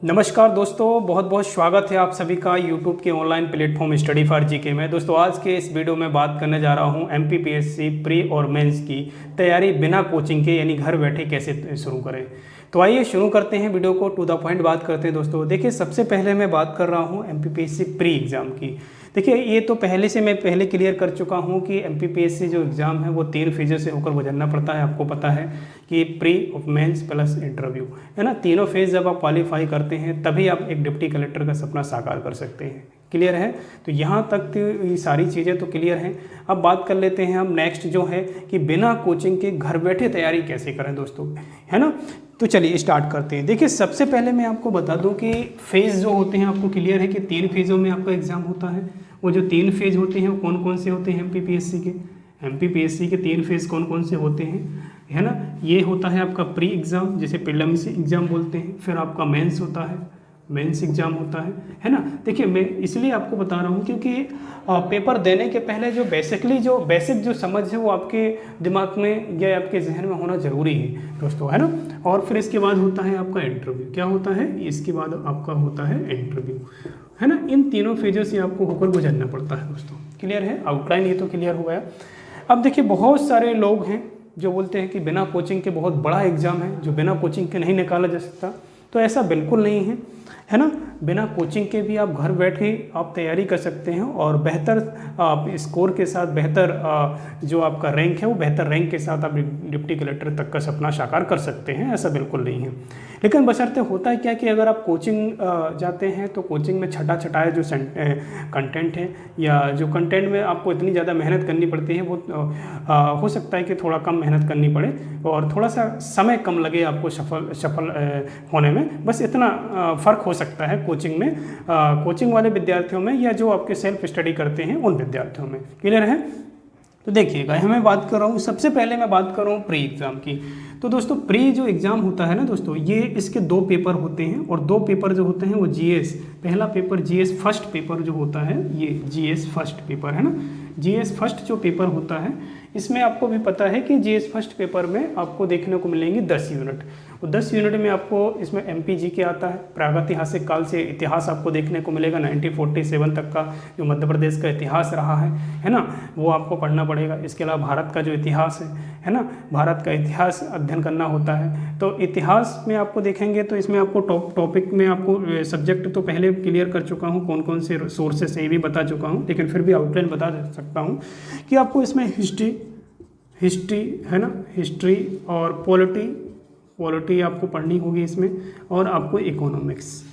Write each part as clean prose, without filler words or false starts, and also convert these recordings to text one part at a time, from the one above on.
नमस्कार दोस्तों, बहुत बहुत स्वागत है आप सभी का यूट्यूब के online platform study for GK में। दोस्तों आज के इस वीडियो में बात करने जा रहा हूं एमपीपीएससी प्री और मेंस की तैयारी बिना कोचिंग के यानी घर बैठे कैसे शुरू करें। तो आइए शुरू करते हैं वीडियो को, टू द पॉइंट बात करते हैं। दोस्तों देखिए, सबसे पहले मैं बात कर रहा हूँ एमपीपीएससी प्री एग्ज़ाम की। देखिए ये तो मैं पहले क्लियर कर चुका हूँ कि एमपीपीएससी जो एग्ज़ाम है वो 3 फेज़ों से होकर गुजरना पड़ता है। आपको पता है कि प्री मेंस प्लस इंटरव्यू है ना, तीनों फेज़ जब आप क्वालिफाई करते हैं तभी आप एक डिप्टी कलेक्टर का सपना साकार कर सकते हैं। क्लियर है? तो यहाँ तक तो ये सारी चीज़ें तो क्लियर हैं। अब बात कर लेते हैं हम नेक्स्ट जो है कि बिना कोचिंग के घर बैठे तैयारी कैसे करें दोस्तों, है ना। तो चलिए स्टार्ट करते हैं। देखिए सबसे पहले मैं आपको बता दूं कि फेज़ जो होते हैं, आपको क्लियर है कि 3 फेज़ों में आपका एग्ज़ाम होता है। वो जो 3 फेज़ होते हैं वो कौन कौन से होते हैं एमपीपीएससी के 3 फेज़ कौन कौन से होते हैं, है ना। ये होता है आपका प्री एग्ज़ाम, जिसे प्रीलिम्स एग्ज़ाम बोलते हैं। फिर आपका मेंस होता है, मेंस एग्ज़ाम होता है ना। देखिए मैं इसलिए आपको बता रहा हूँ क्योंकि पेपर देने के पहले जो बेसिक जो समझ है वो आपके दिमाग में या आपके जहन में होना ज़रूरी है दोस्तों, है ना। और फिर इसके बाद होता है आपका इंटरव्यू। क्या होता है? इसके बाद आपका होता है इंटरव्यू, है ना। इन तीनों फेजों से आपको होकर गुजरना पड़ता है दोस्तों। क्लियर है? आउटलाइन ये तो क्लियर हो गया। अब देखिए बहुत सारे लोग हैं जो बोलते हैं कि बिना कोचिंग के बहुत बड़ा एग्ज़ाम है जो बिना कोचिंग के नहीं निकाला जा सकता। तो ऐसा बिल्कुल नहीं है ना। बिना कोचिंग के भी आप घर बैठे आप तैयारी कर सकते हैं और बेहतर स्कोर के साथ, बेहतर जो आपका रैंक है वो बेहतर रैंक के साथ आप डिप्टी कलेक्टर तक का सपना साकार कर सकते हैं। ऐसा बिल्कुल नहीं है। लेकिन बशर्ते होता है क्या कि अगर आप कोचिंग जाते हैं तो कोचिंग में छटाए जो कंटेंट है या जो कंटेंट में आपको इतनी ज़्यादा मेहनत करनी पड़ती है वो हो सकता है कि थोड़ा कम मेहनत करनी पड़े और थोड़ा सा समय कम लगे आपको सफल होने में। बस इतना फ़र्क हो सकता है कोचिंग में, कोचिंग वाले विद्यार्थियों में या जो आपके सेल्फ स्टडी करते हैं उन विद्यार्थियों में। क्लियर है? तो देखिएगा, मैं बात कर रहा हूँ, सबसे पहले मैं बात कर रहा हूँ प्री एग्ज़ाम की। तो दोस्तों प्री जो एग्ज़ाम होता है ना दोस्तों, ये इसके 2 पेपर होते हैं और 2 पेपर जो होते हैं वो जीएस, पहला पेपर जीएस फर्स्ट पेपर जो होता है, ये जीएस फर्स्ट पेपर है ना। जीएस फर्स्ट जो पेपर होता है इसमें आपको भी पता है कि जीएस फर्स्ट पेपर में आपको देखने को मिलेंगे 10 यूनिट। और 10 यूनिट में आपको इसमें एमपीजीके आता है, प्रागैतिहासिक काल से इतिहास आपको देखने को मिलेगा। 1947 तक का जो मध्य प्रदेश का इतिहास रहा है ना, वो आपको पढ़ना पड़ेगा। इसके अलावा भारत का जो इतिहास है ना, भारत का इतिहास अध्ययन करना होता है। तो इतिहास में आपको देखेंगे तो इसमें आपको टॉपिक में आपको सब्जेक्ट तो पहले क्लियर कर चुका हूँ, कौन कौन से सोर्सेस से ये भी बता चुका हूँ, लेकिन फिर भी आउटलाइन बता सकता हूँ कि आपको इसमें हिस्ट्री है ना, हिस्ट्री और पॉलिटी आपको पढ़नी होगी इसमें, और आपको इकोनॉमिक्स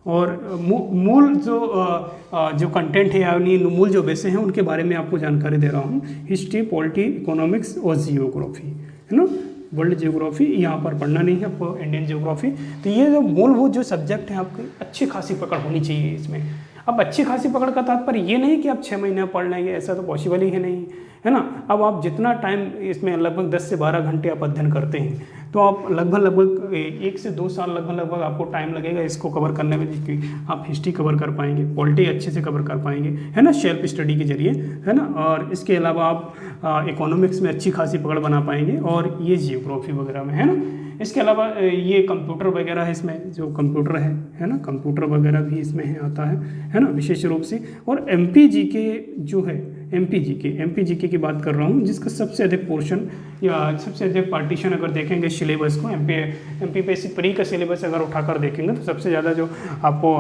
और मूल जो कंटेंट है यानी मूल जो विषय हैं उनके बारे में आपको जानकारी दे रहा हूँ। हिस्ट्री, पॉलिटी, इकोनॉमिक्स और जियोग्राफी, है ना। वर्ल्ड जियोग्राफी यहाँ पर पढ़ना नहीं है आपको, इंडियन जियोग्राफी। तो ये जो मूलभूत जो सब्जेक्ट हैं आपकी अच्छी खासी पकड़ होनी चाहिए इसमें। अब अच्छी खासी पकड़ का तात्पर्य ये नहीं कि आप 6 महीने पढ़ लेंगे, ऐसा तो पॉसिबल ही है नहीं, है ना। अब आप जितना टाइम इसमें लगभग 10 से 12 घंटे आप अध्ययन करते हैं तो आप लगभग 1 से 2 साल लगभग आपको टाइम लगेगा इसको कवर करने में, कि आप हिस्ट्री कवर कर पाएंगे, पॉलिटी अच्छे से कवर कर पाएंगे, है ना, सेल्फ स्टडी के जरिए, है ना। और इसके अलावा आप इकोनॉमिक्स में अच्छी खासी पकड़ बना पाएंगे और ये जियोग्राफी वगैरह में, है ना। इसके अलावा ये कंप्यूटर वगैरह है, इसमें जो कंप्यूटर है ना, कंप्यूटर वगैरह भी इसमें आता है ना, विशेष रूप से। और एमपीजीके जो है, एमपीजीके की बात कर रहा हूँ, जिसका सबसे अधिक पोर्शन या सबसे अधिक पार्टीशन अगर देखेंगे सिलेबस को, एमपीपीएससी प्री का सिलेबस अगर उठाकर देखेंगे तो सबसे ज़्यादा जो आपको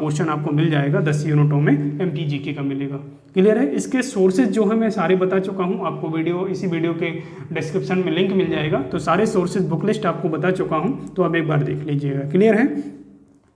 पोर्शन आपको मिल जाएगा 10 यूनिटों में एमपीजीके का मिलेगा। क्लियर है? इसके सोर्सेज जो है मैं सारे बता चुका हूँ आपको, इसी वीडियो के डिस्क्रिप्शन में लिंक मिल जाएगा। तो सारे सोर्सेज बुक लिस्ट आपको बता चुका हूँ, तो आप एक बार देख लीजिएगा। क्लियर है?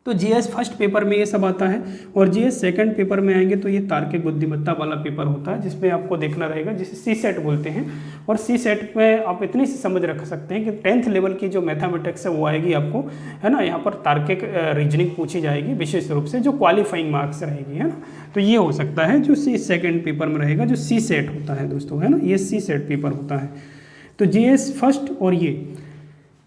तो जीएस फर्स्ट पेपर में ये सब आता है और जीएस सेकंड पेपर में आएंगे तो ये तार्किक बुद्धिमत्ता वाला पेपर होता है, जिसमें आपको देखना रहेगा, जिसे सी सेट बोलते हैं। और सी सेट में आप इतनी सी समझ रख सकते हैं कि 10th लेवल की जो मैथमेटिक्स है वो आएगी आपको, है ना। यहाँ पर तार्किक रीजनिंग पूछी जाएगी विशेष रूप से, जो क्वालिफाइंग मार्क्स रहेगी, है ना। तो ये हो सकता है जो सेकंड पेपर में रहेगा, जो सी सेट होता है दोस्तों, है ना, ये सी सेट पेपर होता है। तो जीएस फर्स्ट और ये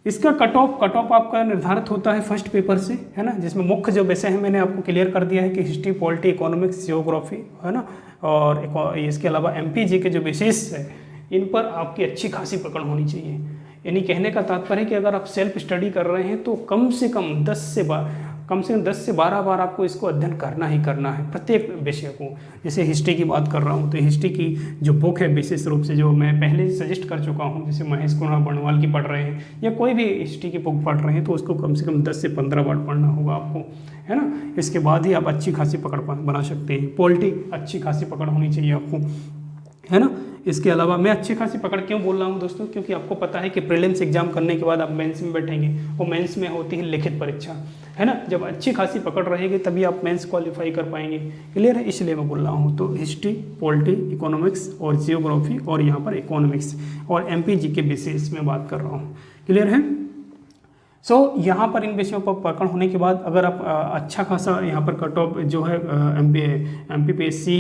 इसका कट ऑफ आपका निर्धारित होता है फर्स्ट पेपर से, है ना, जिसमें मुख्य जो विषय है मैंने आपको क्लियर कर दिया है कि हिस्ट्री, पॉलिटी, इकोनॉमिक्स, जियोग्राफी, है ना। और इसके अलावा एमपीजी के जो विशेष है इन पर आपकी अच्छी खासी पकड़ होनी चाहिए। यानी कहने का तात्पर्य है कि अगर आप सेल्फ स्टडी कर रहे हैं तो कम से कम 10 से 12 बार आपको इसको अध्ययन करना ही करना है प्रत्येक विषय को। जैसे हिस्ट्री की बात कर रहा हूँ तो हिस्ट्री की जो बुक है विशेष रूप से जो मैं पहले सजेस्ट कर चुका हूँ, जैसे महेश कुमार बर्णवाल की पढ़ रहे हैं या कोई भी हिस्ट्री की बुक पढ़ रहे हैं तो उसको कम से कम 10 से 15 बार पढ़ना होगा आपको, है ना। इसके बाद ही आप अच्छी खासी पकड़ बना सकते हैं। पॉलिटी अच्छी खासी पकड़ होनी चाहिए आपको, है ना। इसके अलावा मैं अच्छी खासी पकड़ क्यों बोल रहा हूँ दोस्तों, क्योंकि आपको पता है कि प्रीलिम्स एग्जाम करने के बाद आप मेंस में बैठेंगे और मेंस में होती है लिखित परीक्षा, है ना। जब अच्छी खासी पकड़ रहेगी तभी आप मेंस क्वालिफाई कर पाएंगे। क्लियर है, इसलिए मैं बोल रहा हूँ। तो हिस्ट्री, पॉलिटी, इकोनॉमिक्स और जियोग्राफी और यहाँ पर इकोनॉमिक्स और MPG के बेसिस में बात कर रहा हूँ। क्लियर है। यहाँ पर इन विषयों पर पकड़ होने के बाद अगर आप अच्छा खासा यहाँ पर कट ऑफ जो है MPPSC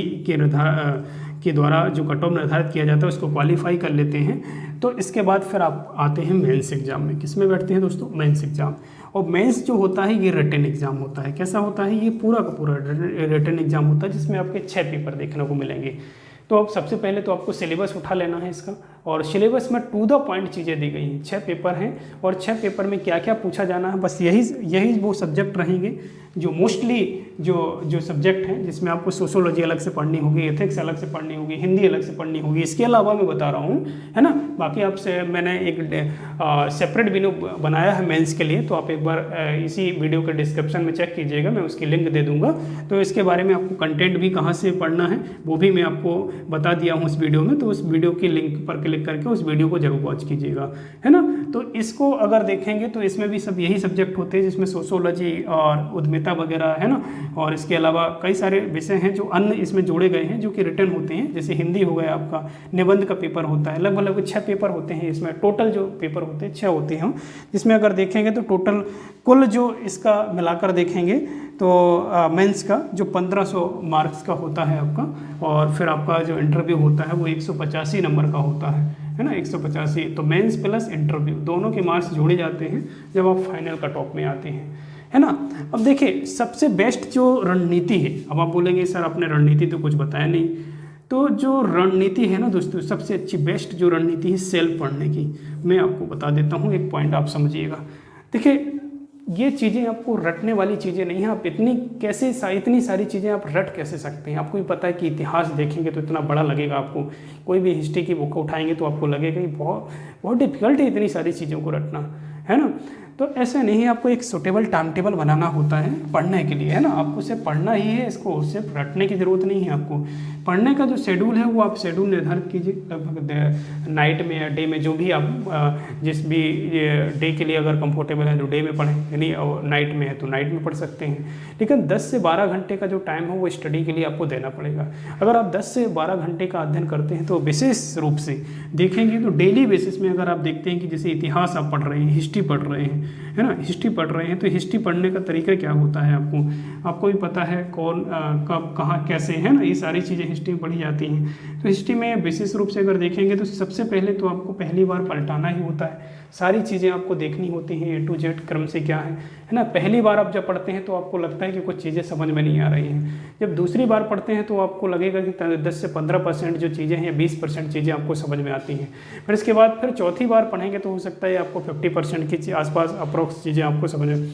के द्वारा जो कट ऑफ निर्धारित किया जाता है उसको क्वालिफाई कर लेते हैं तो इसके बाद फिर आप आते हैं मेंस एग्जाम में। किस में बैठते हैं दोस्तों, मेंस एग्जाम। और मेंस जो होता है ये रिटन एग्जाम होता है। कैसा होता है, ये पूरा का पूरा रिटन एग्जाम होता है जिसमें आपके 6 पेपर देखने को मिलेंगे। तो अब सबसे पहले तो आपको सिलेबस उठा लेना है इसका, और सिलेबस में टू द पॉइंट चीज़ें दी गई हैं। 6 पेपर हैं और 6 पेपर में क्या क्या पूछा जाना है, बस यही वो सब्जेक्ट रहेंगे जो मोस्टली जो सब्जेक्ट हैं, जिसमें आपको सोशोलॉजी अलग से पढ़नी होगी, एथिक्स अलग से पढ़नी होगी, हिंदी अलग से पढ़नी होगी। इसके अलावा मैं बता रहा हूँ, है ना। बाकी आपसे मैंने एक सेपरेट वीडियो बनाया है मेंस के लिए, तो आप एक बार इसी वीडियो के डिस्क्रिप्शन में चेक कीजिएगा, मैं उसकी लिंक दे दूंगा। तो इसके बारे में आपको कंटेंट भी कहाँ से पढ़ना है वो भी मैं आपको बता दिया हूँ उस वीडियो में। तो उस वीडियो की लिंक पर क्लिक करके उस वीडियो को जरूर वॉच कीजिएगा, है ना। तो इसको अगर देखेंगे तो इसमें भी सब यही सब्जेक्ट होते हैं, जिसमें सोशोलॉजी और उद्यमिता वगैरह, है ना। और इसके अलावा कई सारे विषय हैं जो अन्य इसमें जोड़े गए हैं जो कि रिटर्न होते हैं। जैसे हिंदी हो गया आपका, निबंध का पेपर होता है, लगभग 6 पेपर होते हैं इसमें। टोटल जो पेपर होते हैं 6 होते हैं, जिसमें अगर देखेंगे तो टोटल कुल जो इसका मिलाकर देखेंगे तो मेंस का जो 1500 मार्क्स का होता है आपका, और फिर आपका जो इंटरव्यू होता है वो 185 नंबर का होता है ना, 185। तो मेंस प्लस इंटरव्यू दोनों के मार्क्स जोड़े जाते हैं जब आप फाइनल कट ऑफ में आते हैं, है ना। अब देखिए सबसे बेस्ट जो रणनीति है, अब आप बोलेंगे सर आपने रणनीति तो कुछ बताया नहीं, तो जो रणनीति है ना दोस्तों, सबसे अच्छी बेस्ट जो रणनीति है सेल्फ पढ़ने की, मैं आपको बता देता हूँ। एक पॉइंट आप समझिएगा। देखिए ये चीज़ें आपको रटने वाली चीज़ें नहीं हैं। आप इतनी सारी चीज़ें आप रट कैसे सकते हैं। आपको भी पता है कि इतिहास देखेंगे तो इतना बड़ा लगेगा आपको, कोई भी हिस्ट्री की बुक उठाएंगे तो आपको लगेगा कि बहुत डिफिकल्ट है इतनी सारी चीज़ों को रटना, है ना। तो ऐसा नहीं है, आपको एक सूटेबल टाइम टेबल बनाना होता है पढ़ने के लिए, है ना। आपको सिर्फ पढ़ना ही है, इसको सिर्फ रटने की ज़रूरत नहीं है। आपको पढ़ने का जो शेड्यूल है वो आप शेड्यूल निर्धारित कीजिए, लगभग नाइट में या डे में, जो भी आप जिस भी डे के लिए अगर कंफर्टेबल है तो डे में पढ़ें, यानी नाइट में है तो नाइट में पढ़ सकते हैं। लेकिन 10 से 12 घंटे का जो टाइम है वो स्टडी के लिए आपको देना पड़ेगा। अगर आप 10 से 12 घंटे का अध्ययन करते हैं तो विशेष रूप से देखेंगे तो डेली बेसिस में अगर आप देखते हैं कि जैसे इतिहास आप पढ़ रहे हैं, हिस्ट्री पढ़ रहे हैं, है ना, हिस्ट्री पढ़ रहे हैं, तो हिस्ट्री पढ़ने का तरीका क्या होता है आपको भी पता है, कौन कब कहाँ कैसे, है ना, ये सारी चीज़ें हिस्ट्री में पढ़ी जाती हैं। तो हिस्ट्री में विशेष रूप से अगर देखेंगे तो सबसे पहले तो आपको पहली बार पलटाना ही होता है, सारी चीज़ें आपको देखनी होती हैं A to Z क्रम से क्या है ना। पहली बार आप जब पढ़ते हैं तो आपको लगता है कि कुछ चीज़ें समझ में नहीं आ रही हैं। जब दूसरी बार पढ़ते हैं तो आपको लगेगा कि 10 से 15% जो चीज़ें हैं या 20% चीज़ें आपको समझ में आती हैं। फिर इसके बाद फिर चौथी बार पढ़ेंगे तो हो सकता है आपको 50% की आसपास अप्रोक्स चीज़ें आपको समझ में।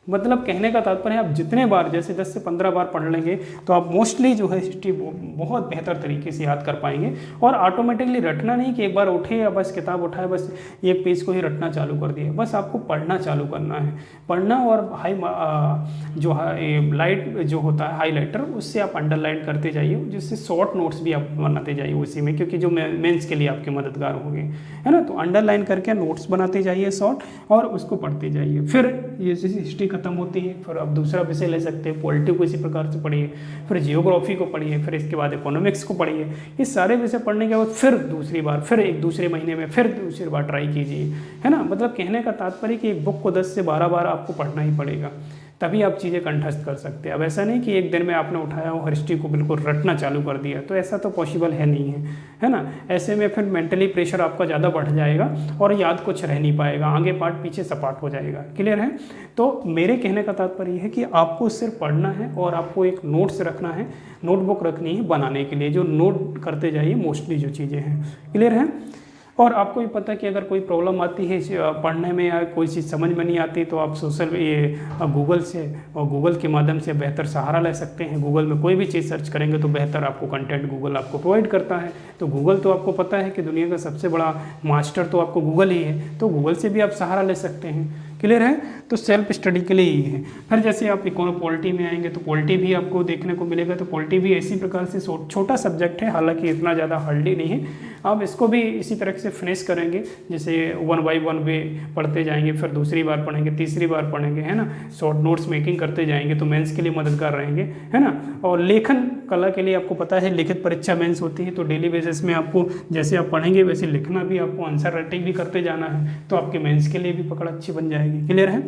मतलब कहने का तात्पर्य है आप जितने बार, जैसे 10 से 15 बार पढ़ लेंगे तो आप मोस्टली जो है हिस्ट्री बहुत बेहतर तरीके से याद कर पाएंगे। और ऑटोमेटिकली रटना नहीं कि एक बार उठे या बस किताब उठाए बस एक पेज को ही रटना चालू कर दिया, बस आपको पढ़ना चालू करना है। पढ़ना और जो लाइट जो होता है हाईलाइटर, उससे आप अंडरलाइन करते जाइए, जिससे शॉर्ट नोट्स भी आप बनाते जाइए उसी में, क्योंकि जो मेंस के लिए आपके मददगार होंगे, है ना। तो अंडरलाइन करके नोट्स बनाते जाइए शॉर्ट, और उसको पढ़ते जाइए। फिर ये जैसे हिस्ट्री खत्म होती है फिर आप दूसरा विषय ले सकते हैं, पॉलिटी को इसी प्रकार से पढ़िए, फिर जियोग्राफी को पढ़िए, फिर इसके बाद इकोनॉमिक्स को पढ़िए। ये सारे विषय पढ़ने के बाद फिर दूसरी बार, फिर एक दूसरे महीने में फिर दूसरी बार ट्राई कीजिए, है ना। मतलब कहने का तात्पर्य कि एक बुक को 10 से 12 बार आपको पढ़ना ही पड़ेगा, तभी आप चीज़ें कंठस्थ कर सकते हैं। अब ऐसा नहीं कि एक दिन में आपने उठाया और हिस्ट्री को बिल्कुल रटना चालू कर दिया, तो ऐसा तो पॉसिबल है नहीं है ना। ऐसे में फिर मेंटली प्रेशर आपका ज़्यादा बढ़ जाएगा और याद कुछ रह नहीं पाएगा, आगे पार्ट पीछे सपाट हो जाएगा। क्लियर है। तो मेरे कहने का तात्पर्य है कि आपको सिर्फ पढ़ना है और आपको एक नोट्स रखना है, नोटबुक रखनी है बनाने के लिए, जो नोट करते जाइए मोस्टली जो चीज़ें हैं। क्लियर है। और आपको भी पता है कि अगर कोई प्रॉब्लम आती है पढ़ने में या कोई चीज़ समझ में नहीं आती तो आप गूगल से और गूगल के माध्यम से बेहतर सहारा ले सकते हैं। गूगल में कोई भी चीज़ सर्च करेंगे तो बेहतर आपको कंटेंट गूगल आपको प्रोवाइड करता है। तो गूगल तो आपको पता है कि दुनिया का सबसे बड़ा मास्टर तो आपको गूगल ही है, तो गूगल से भी आप सहारा ले सकते हैं। क्लियर है? तो सेल्फ स्टडी के लिए ही है। फिर जैसे आप पॉलिटी में आएंगे तो पॉलिटी भी आपको देखने को मिलेगा। तो पॉलिटी भी इसी प्रकार से छोटा सब्जेक्ट है, हालांकि इतना ज़्यादा हार्डली नहीं है। आप इसको भी इसी तरह से फिनिश करेंगे, जैसे 1 बाय 1 वे पढ़ते जाएंगे, फिर दूसरी बार पढ़ेंगे, तीसरी बार पढ़ेंगे, है ना। शॉर्ट नोट्स मेकिंग करते जाएंगे तो मेंस के लिए मददगार रहेंगे, है ना। और लेखन कला के लिए आपको पता है लिखित परीक्षा मेंस होती है, तो डेली बेसिस में आपको जैसे आप पढ़ेंगे वैसे लिखना भी, आपको आंसर राइटिंग भी करते जाना है, तो आपके मेंस के लिए भी पकड़ अच्छी बन जाएगी। क्लियर है?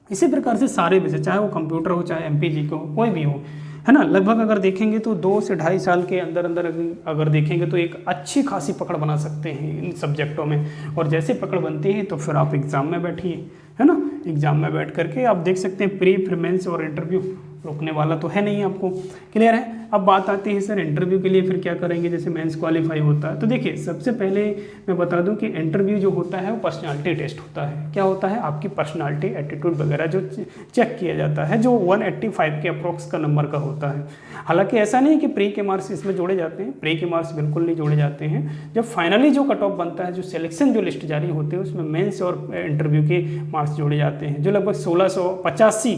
इसी प्रकार से सारे विषय, चाहे वो कंप्यूटर हो, चाहे MPG हो, कोई भी हो, है ना, लगभग अगर देखेंगे तो 2 से ढाई साल के अंदर अंदर अगर देखेंगे तो एक अच्छी खासी पकड़ बना सकते हैं इन सब्जेक्टों में। और जैसे पकड़ बनती है तो फिर आप एग्ज़ाम में बैठिए, है ना। एग्ज़ाम में बैठ करके आप देख सकते हैं प्री, फिर मेंस और इंटरव्यू, रुकने वाला तो है नहीं आपको। क्लियर है? अब बात आती है सर इंटरव्यू के लिए फिर क्या करेंगे, जैसे मेंस क्वालिफाई होता है। तो देखिए सबसे पहले मैं बता दूं कि इंटरव्यू जो होता है वो पर्सनालिटी टेस्ट होता है। क्या होता है? आपकी पर्सनालिटी, एटीट्यूड वगैरह जो चेक किया जाता है, जो 185 के अप्रोक्स का नंबर का होता है। हालांकि ऐसा नहीं कि प्री के मार्क्स इसमें जोड़े जाते हैं, प्री के मार्क्स बिल्कुल नहीं जोड़े जाते हैं। जब फाइनली जो कट ऑफ बनता है, जो सिलेक्शन जो लिस्ट जारी होती है, उसमें मेंस और इंटरव्यू के मार्क्स जोड़े जाते हैं, जो लगभग 1685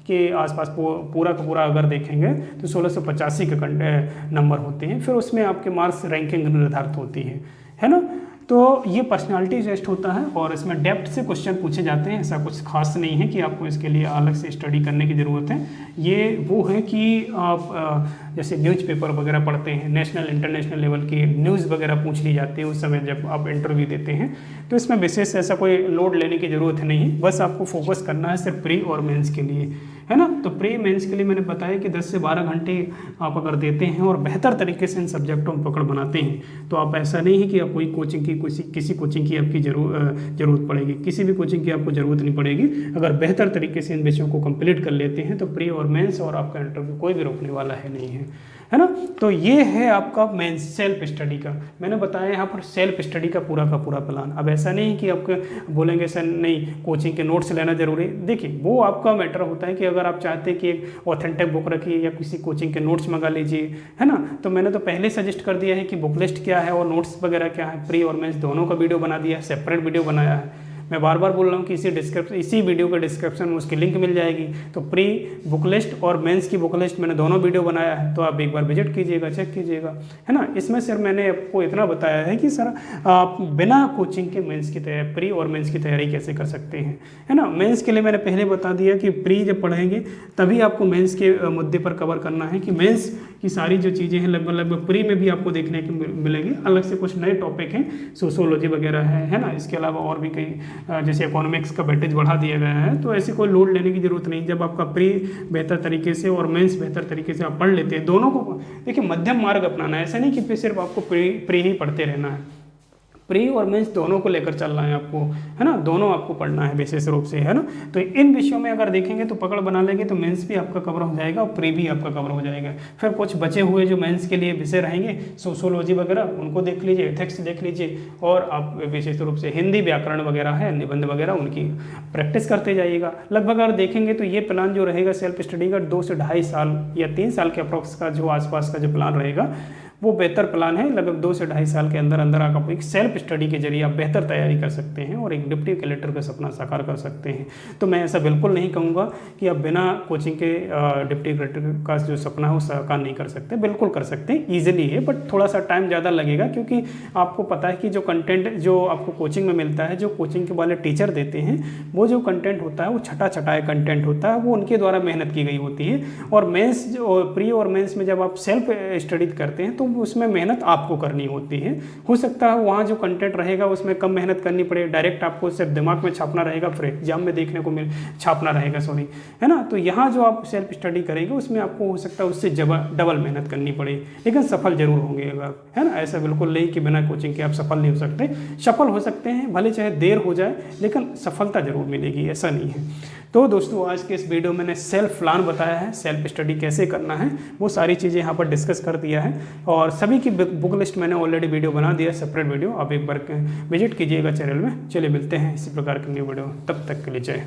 के आसपास पूरा का पूरा अगर देखेंगे तो 1685 के नंबर होते हैं। फिर उसमें आपके मार्क्स रैंकिंग निर्धारित होती है ना। तो ये पर्सनालिटी टेस्ट होता है और इसमें डेप्थ से क्वेश्चन पूछे जाते हैं। ऐसा कुछ खास नहीं है कि आपको इसके लिए अलग से स्टडी करने की ज़रूरत है। ये वो है कि आप जैसे न्यूज़पेपर वगैरह पढ़ते हैं, नेशनल इंटरनेशनल लेवल की न्यूज़ वगैरह पूछ ली जाती है उस समय जब आप इंटरव्यू देते हैं। तो इसमें विशेष ऐसा कोई लोड लेने की ज़रूरत नहीं है, बस आपको फोकस करना है सिर्फ प्री और मेंस के लिए, है ना। तो प्री मेंस के लिए मैंने बताया कि 10 से 12 घंटे आप अगर देते हैं और बेहतर तरीके से इन सब्जेक्टों में पकड़ बनाते हैं तो आप, ऐसा नहीं है कि आप कोई कोचिंग की किसी कोचिंग की आपकी ज़रूरत पड़ेगी, किसी भी कोचिंग की आपको ज़रूरत नहीं पड़ेगी। अगर बेहतर तरीके से इन विषयों को कंप्लीट कर लेते हैं तो प्री और मेंस और आपका इंटरव्यू कोई भी रोकने वाला है नहीं है ना। तो ये है आपका मेंस सेल्फ स्टडी का, मैंने बताया यहाँ पर सेल्फ स्टडी का पूरा प्लान। अब ऐसा नहीं कि आपको बोलेंगे सर नहीं कोचिंग के नोट्स लेना जरूरी है। देखिए वो आपका मैटर होता है कि अगर आप चाहते हैं कि एक ऑथेंटिक बुक रखिए या किसी कोचिंग के नोट्स मंगा लीजिए, है ना। तो मैंने तो पहले सजेस्ट कर दिया है कि बुक लिस्ट क्या है और नोट्स वगैरह क्या है, प्री और मेंस दोनों का वीडियो बना दिया है, सेपरेट वीडियो बनाया है। मैं बार बार बोल रहा हूँ कि इसी वीडियो के डिस्क्रिप्शन में उसकी लिंक मिल जाएगी। तो प्री बुक लिस्ट और मेंस की बुक लिस्ट मैंने दोनों वीडियो बनाया है, तो आप एक बार विजिट कीजिएगा, चेक कीजिएगा, है ना। इसमें सर मैंने आपको इतना बताया है कि सर आप बिना कोचिंग के मेंस की तैयारी, प्री और मेंस की तैयारी कैसे कर सकते हैं, है ना। मेंस के लिए मैंने पहले बता दिया कि प्री जब पढ़ेंगे तभी आपको मेंस के मुद्दे पर कवर करना है कि मेंस की सारी जो चीज़ें हैं लगभग प्री में भी आपको देखने को मिलेंगी। अलग से कुछ नए टॉपिक हैं, सोशियोलॉजी वगैरह है ना। इसके अलावा और भी कई जैसे इकोनॉमिक्स का वेटेज बढ़ा दिया गया है, तो ऐसे कोई लोड लेने की जरूरत नहीं। जब आपका प्री बेहतर तरीके से और मेंस बेहतर तरीके से आप पढ़ लेते हैं, दोनों को देखिए मध्यम मार्ग अपनाना है। ऐसा नहीं कि फिर सिर्फ आपको प्री ही पढ़ते रहना है, प्री और मेंस दोनों को लेकर चलना है आपको, है ना। दोनों आपको पढ़ना है विशेष रूप से, है ना। तो इन विषयों में अगर देखेंगे तो पकड़ बना लेंगे तो मेंस भी आपका कवर हो जाएगा और प्री भी आपका कवर हो जाएगा। फिर कुछ बचे हुए जो मेंस के लिए विषय रहेंगे, सोशियोलॉजी वगैरह उनको देख लीजिए, एथिक्स देख लीजिए, और आप विशेष रूप से हिंदी व्याकरण वगैरह है, निबंध वगैरह, उनकी प्रैक्टिस करते जाइएगा। लगभग अगर देखेंगे तो ये प्लान जो रहेगा सेल्फ स्टडी का 2 से ढाई साल या 3 साल के अप्रोक्स का जो आसपास का जो प्लान रहेगा वो बेहतर प्लान है। लगभग 2 से ढाई साल के अंदर अंदर आप एक सेल्फ स्टडी के जरिए आप बेहतर तैयारी कर सकते हैं और एक डिप्टी कलेक्टर का सपना साकार कर सकते हैं। तो मैं ऐसा बिल्कुल नहीं कहूँगा कि आप बिना कोचिंग के डिप्टी कलेक्टर का जो सपना है वो साकार नहीं कर सकते, बिल्कुल कर सकते हैं, ईजिली है। बट थोड़ा सा टाइम ज़्यादा लगेगा, क्योंकि आपको पता है कि जो कंटेंट जो आपको कोचिंग में मिलता है, जो कोचिंग के वाले टीचर देते हैं, वो जो कंटेंट होता है वो छटाया कंटेंट होता है, वो उनके द्वारा मेहनत की गई होती है। और मेंस प्री और मेंस में जब आप सेल्फ स्टडी करते हैं तो उसमें मेहनत आपको करनी होती है। हो सकता है वहाँ जो कंटेंट रहेगा उसमें कम मेहनत करनी पड़े, डायरेक्ट आपको सिर्फ दिमाग में छापना रहेगा, फिर एग्जाम में देखने को छापना रहेगा, सॉरी, है ना। तो यहाँ जो आप सेल्फ स्टडी करेंगे उसमें आपको हो सकता है उससे डबल मेहनत करनी पड़े, लेकिन सफल जरूर होंगे अगर, है ना। ऐसा बिल्कुल नहीं कि बिना कोचिंग के आप सफल नहीं हो सकते, सफल हो सकते हैं, भले चाहे देर हो जाए लेकिन सफलता जरूर मिलेगी, ऐसा नहीं है। तो दोस्तों आज के इस वीडियो में मैंने सेल्फ प्लान बताया है, सेल्फ स्टडी कैसे करना है वो सारी चीज़ें यहाँ पर डिस्कस कर दिया है। और सभी की बुक लिस्ट मैंने ऑलरेडी वीडियो बना दिया है, सेपरेट वीडियो, आप एक बार विजिट कीजिएगा चैनल में। चलिए मिलते हैं इसी प्रकार की न्यू वीडियो, तब तक के लिए जय।